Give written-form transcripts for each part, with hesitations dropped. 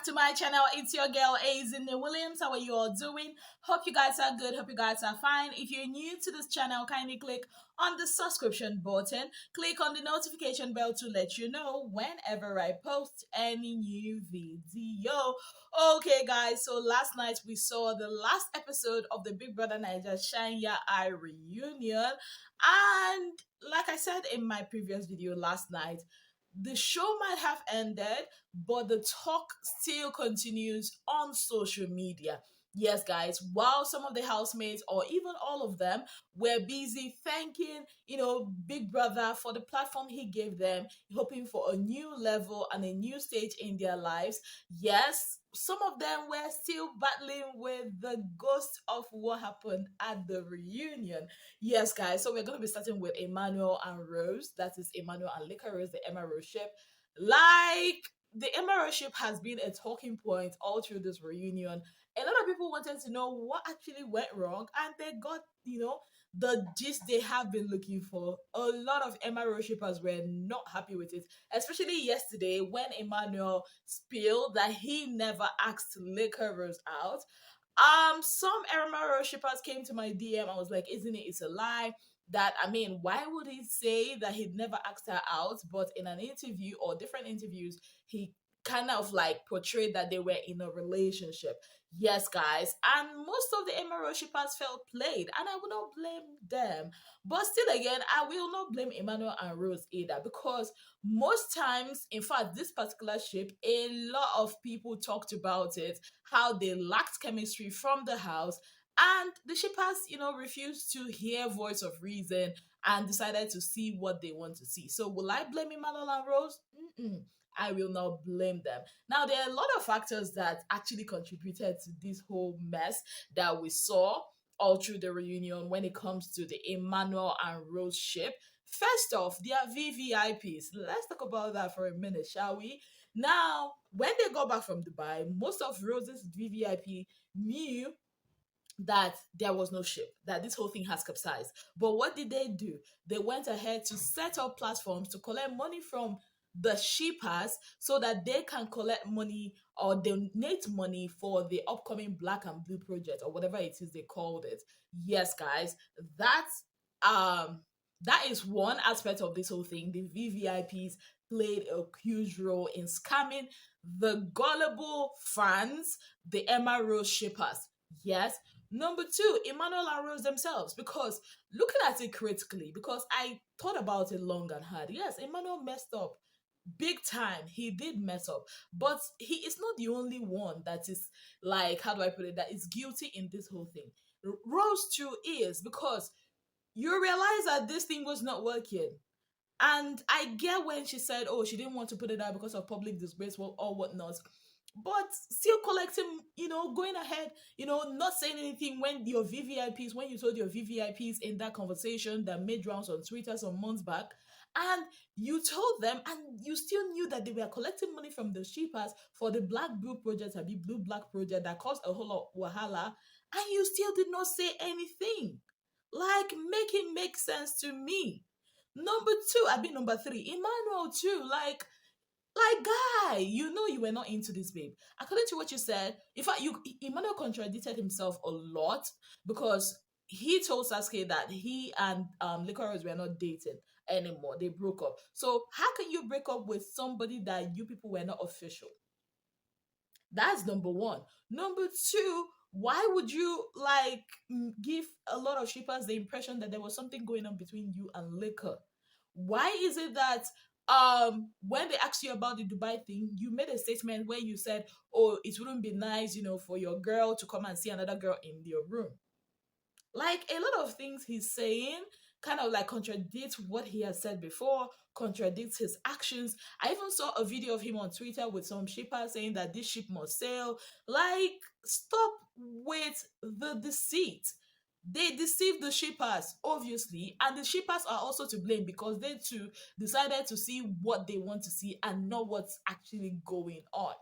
back to my channel. It's your girl Ezinne Williams. How are you all doing? Hope you guys are good. Hope you guys are fine. If you're new to this channel, kindly click on the subscription button. Click on the notification bell to let you know whenever I post any new video. Okay, guys. So last night we saw the last episode of the BBNAIJA reunion, and like I said in my previous video last night, the show might have ended, but the talk still continues on social media. Yes, guys, while some of the housemates or even all of them were busy thanking, Big Brother for the platform he gave them, hoping for a new level and a new stage in their lives. Yes, some of them were still battling with the ghost of what happened at the reunion. Yes, guys. So we're going to be starting with Emmanuel and Rose. That is Emmanuel and Liquorose, the Emmarose ship. Like, the Emmarose ship has been a talking point all through this reunion. A lot of people wanted to know what actually went wrong, and they got, the gist they have been looking for. A lot of Emmarose shippers were not happy with it, especially yesterday when Emmanuel spilled that he never asked Liquorose out. Some Emma shippers came to my DM. I was like, isn't it? It's a lie. That, I mean, why would he say that he'd never asked her out? But in an interview or different interviews, he kind of like portrayed that they were in a relationship. Yes, guys. And most of the Emma shippers felt played, and I will not blame them. But still, again, I will not blame Emmanuel and Rose either, because most times, in fact, this particular ship, a lot of people talked about it, how they lacked chemistry from the house, and the shippers, refused to hear voice of reason and decided to see what they want to see. So will I blame Emmanuel and Rose? Mm-mm. I will not blame them. Now, there are a lot of factors that actually contributed to this whole mess that we saw all through the reunion when it comes to the Emmanuel and Rose ship. First off, they are VVIPs. Let's talk about that for a minute, shall we? Now, when they got back from Dubai, most of Rose's VVIP knew that there was no ship, that this whole thing has capsized. But what did they do? They went ahead to set up platforms to collect money from the shippers so that they can collect money or donate money for the upcoming Black and Blue project or whatever it is they called it. Yes, guys, that's that is one aspect of this whole thing. The VVIPs played a huge role in scamming the gullible fans, the Emma Rose shippers. Yes. Number two, Emmanuel and Rose themselves, because looking at it critically, because I thought about it long and hard. Yes, Emmanuel messed up big time. He did mess up, but he is not the only one that is, like, how do I put it, that is guilty in this whole thing. Rose too is, because you realize that this thing was not working. And I get when she said, oh, she didn't want to put it out because of public disgrace or whatnot. But still collecting, going ahead, not saying anything when your VVIPs, when you told your VVIPs in that conversation that made rounds on Twitter some months back, and you told them, and you still knew that they were collecting money from the shippers for the Black Blue project, a Blue Black project that caused a whole lot of wahala, and you still did not say anything. Like, make it make sense to me. Number two, number three, Emmanuel too. Like, guy, you were not into this, babe. According to what you said, in fact, Emmanuel contradicted himself a lot, because he told Sasuke that he and Liquorose were not dating anymore. They broke up. So how can you break up with somebody that you people were not official? That's number one. Number two, why would you give a lot of shippers the impression that there was something going on between you and Liquor? Why is it that when they asked you about the Dubai thing, you made a statement where you said, oh, it wouldn't be nice, for your girl to come and see another girl in your room? Like, a lot of things he's saying kind of like contradicts what he has said before, contradicts his actions. I even saw a video of him on Twitter with some shippers saying that this ship must sail. Like, stop with the deceit. They deceived the shippers, obviously, and the shippers are also to blame, because they too decided to see what they want to see and not what's actually going on.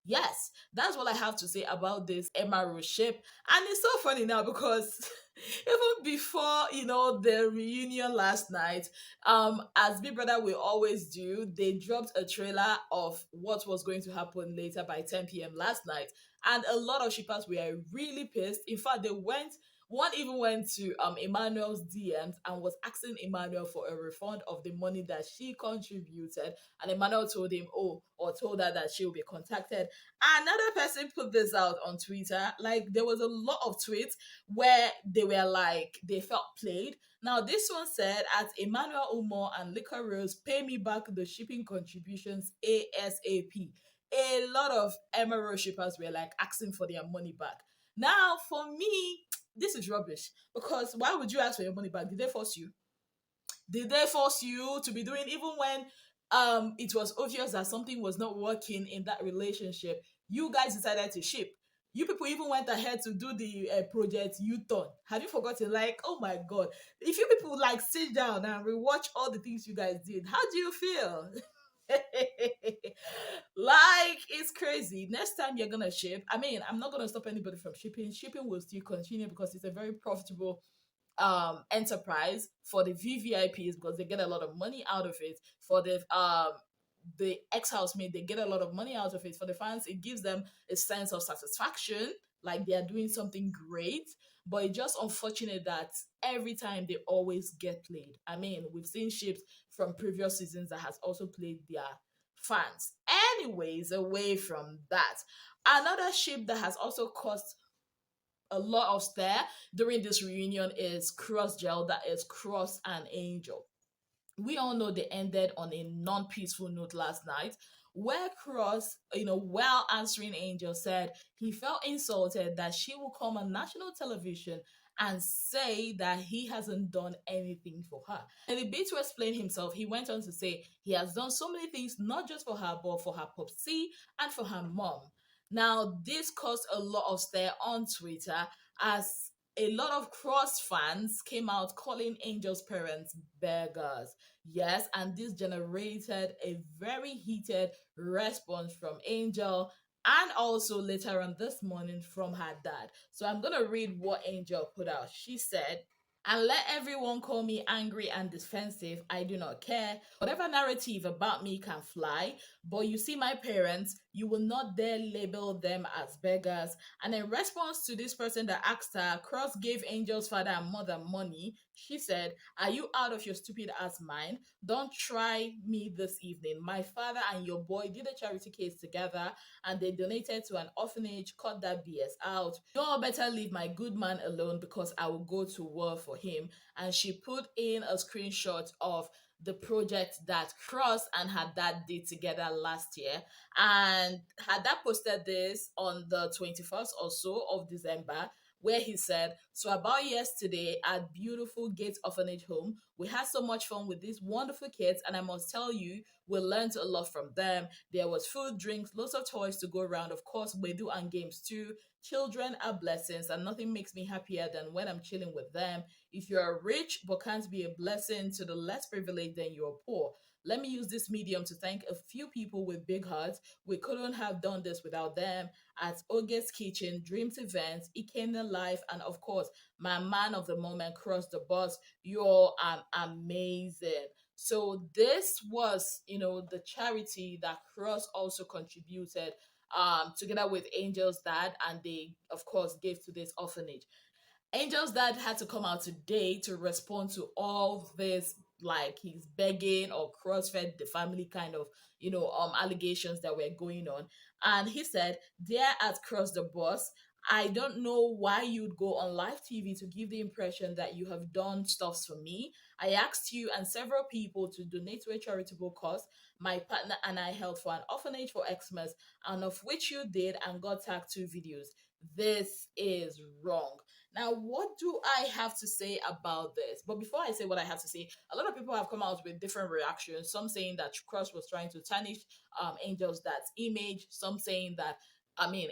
Yes, that's what I have to say about this Emmarose ship. And it's so funny now because even before, the reunion last night, as Big Brother will always do, they dropped a trailer of what was going to happen later by 10 p.m. last night. And a lot of shippers were really pissed. In fact, one even went to Emmanuel's DMs and was asking Emmanuel for a refund of the money that she contributed. And Emmanuel told him, oh, or told her that she will be contacted. Another person put this out on Twitter. Like, there was a lot of tweets where they were like, they felt played. Now, this one said, at Emmanuel Umo and Liquorose, pay me back the shipping contributions ASAP. A lot of Emmarose shippers were like asking for their money back. Now, for me, this is rubbish, because why would you ask for your money back? Did they force you? Did they force you to be doing, even when it was obvious that something was not working in that relationship? You guys decided to ship. You people even went ahead to do the project U-turn. Have you forgotten? Like, oh my god, if you people like sit down and rewatch all the things you guys did, how do you feel? Like, it's crazy. Next time you're gonna ship, I mean, I'm not gonna stop anybody from shipping. Shipping will still continue because it's a very profitable enterprise for the VVIPs, because they get a lot of money out of it. For the ex-housemate, they get a lot of money out of it. For the fans, it gives them a sense of satisfaction, like they are doing something great. But it's just unfortunate that every time they always get played. I mean, we've seen ships from previous seasons that has also played their fans. Anyways, away from that, another ship that has also caused a lot of stare during this reunion is Cross Gel, that is Cross and Angel. We all know they ended on a non-peaceful note last night, where Cross, while answering Angel, said he felt insulted that she will come on national television and say that he hasn't done anything for her. And a bit to explain himself, he went on to say he has done so many things, not just for her, but for her popsy and for her mom. Now, this caused a lot of stir on Twitter, as a lot of Cross fans came out calling Angel's parents beggars. Yes, and this generated a very heated response from Angel, and also later on this morning from her dad. So I'm going to read what Angel put out. She said, and let everyone call me angry and defensive. I do not care. Whatever narrative about me can fly. But you see, my parents, you will not dare label them as beggars. And in response to this person that asked her, Cross gave Angel's father and mother money. She said, are you out of your stupid ass mind? Don't try me this evening. My father and your boy did a charity case together and they donated to an orphanage. Cut that BS out. You all better leave my good man alone because I will go to war for him. And she put in a screenshot of the project that Cross and her dad did together last year. And her dad posted this on the 21st or so of December, where he said, so about yesterday at beautiful Gates Orphanage Home, we had so much fun with these wonderful kids, and I must tell you, we learned a lot from them. There was food, drinks, lots of toys to go around, of course, we do and games too. Children are blessings, and nothing makes me happier than when I'm chilling with them. If you're rich but can't be a blessing to the less privileged, then you're poor. Let me use this medium to thank a few people with big hearts. We couldn't have done this without them. At August Kitchen, Dreams Events, Ikena Life, and of course, my man of the moment, Cross the Bus. You're amazing. So this was, the charity that Cross also contributed together with Angel's dad, and they, of course, gave to this orphanage. Angel's dad had to come out today to respond to all this, like he's begging or crossfed the family kind of, allegations that were going on. And he said, "Dear at Cross the Boss, I don't know why you'd go on live TV to give the impression that you have done stuffs for me. I asked you and several people to donate to a charitable cause. My partner and I held for an orphanage for Xmas, and of which you did and got tagged 2 videos. This is wrong." Now, what do I have to say about this? But before I say what I have to say, a lot of people have come out with different reactions. Some saying that Cross was trying to tarnish Angel's dad's image. Some saying that,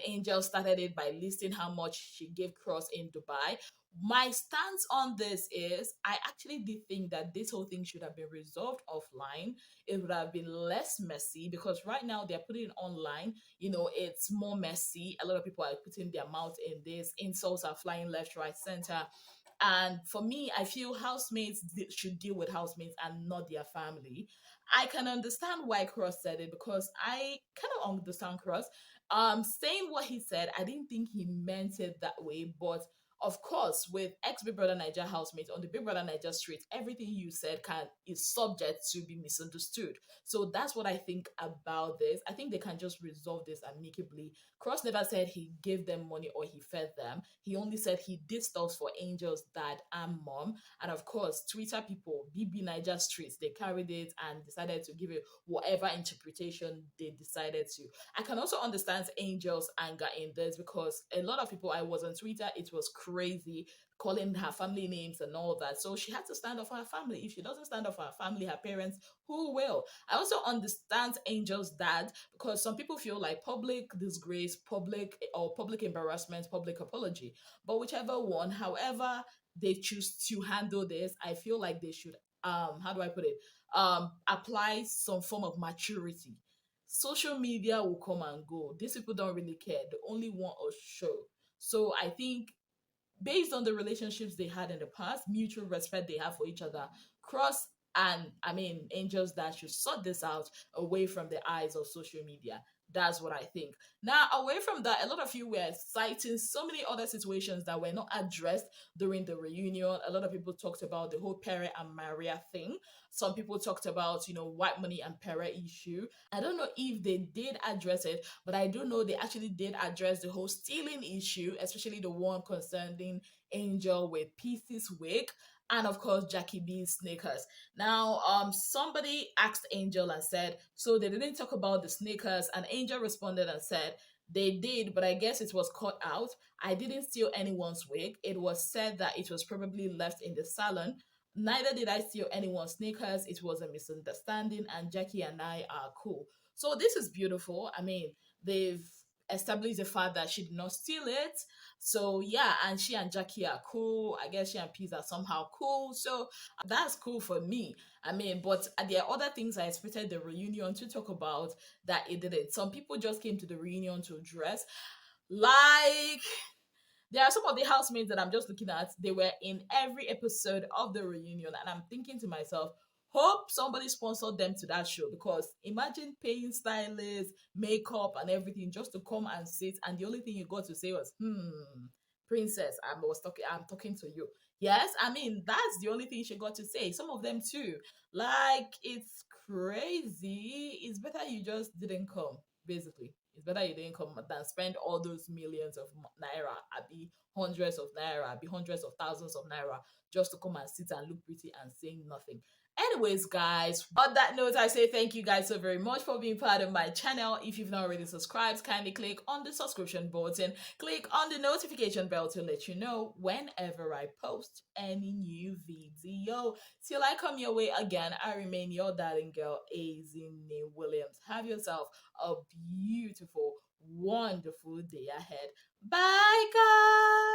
Angel started it by listing how much she gave Cross in Dubai. My stance on this is I actually did think that this whole thing should have been resolved offline. It would have been less messy because right now they're putting it online. It's more messy. A lot of people are putting their mouth in this. Insults are flying left, right, center. And for me, I feel housemates should deal with housemates and not their family. I can understand why Cross said it because I kind of understand Cross. Saying what he said, I didn't think he meant it that way, but of course, with ex Big Brother Niger housemates on the Big Brother Niger street, everything you said can is subject to be misunderstood. So that's what I think about this. I think they can just resolve this amicably. Cross never said he gave them money or he fed them. He only said he did stuff for Angel's dad and mom. And of course, Twitter people, BB Niger streets, they carried it and decided to give it whatever interpretation they decided to. I can also understand Angel's anger in this because a lot of people, I was on Twitter, it was crazy calling her family names and all that. So she had to stand up for her family. If she doesn't stand up for her family, her parents, who will? I also understand Angel's dad because some people feel like public disgrace, public embarrassment, public apology. But whichever one, however they choose to handle this, I feel like they should how do I put it? Apply some form of maturity. Social media will come and go. These people don't really care. They only want a show. So I think based on the relationships they had in the past, mutual respect they have for each other, Cross and Angels that should sort this out away from the eyes of social media. That's what I think. Now, away from that, a lot of you were citing so many other situations that were not addressed during the reunion. A lot of people talked about the whole Pere and Maria thing. Some people talked about, white money and Pere issue. I don't know if they did address it, but I do know they actually did address the whole stealing issue, especially the one concerning Angel with Pieces wig. And of course, Jackie B's sneakers. Now, somebody asked Angel and said, so they didn't talk about the sneakers, and Angel responded and said, they did, but I guess it was cut out. I didn't steal anyone's wig. It was said that it was probably left in the salon. Neither did I steal anyone's sneakers. It was a misunderstanding, and Jackie and I are cool. So this is beautiful. They've established the fact that she did not steal it. So yeah, and she and Jackie are cool. I guess she and Peace are somehow cool. So that's cool for me. But there are other things I expected the reunion to talk about that it didn't. Some people just came to the reunion to dress. Like there are some of the housemates that I'm just looking at. They were in every episode of the reunion, and I'm thinking to myself, hope somebody sponsored them to that show because imagine paying stylists, makeup, and everything just to come and sit, and the only thing you got to say was, princess, I'm talking to you. Yes, that's the only thing she got to say. Some of them too. Like, it's crazy. It's better you just didn't come, basically. It's better you didn't come than spend all those millions of naira, be hundreds of naira, be hundreds of thousands of naira just to come and sit and look pretty and saying nothing. Anyways, guys, on that note, I say thank you guys so very much for being part of my channel. If you've not already subscribed, kindly click on the subscription button. Click on the notification bell to let you know whenever I post any new video. Till I come your way again, I remain your darling girl, Ezinne Williams. Have yourself a beautiful, wonderful day ahead. Bye, guys.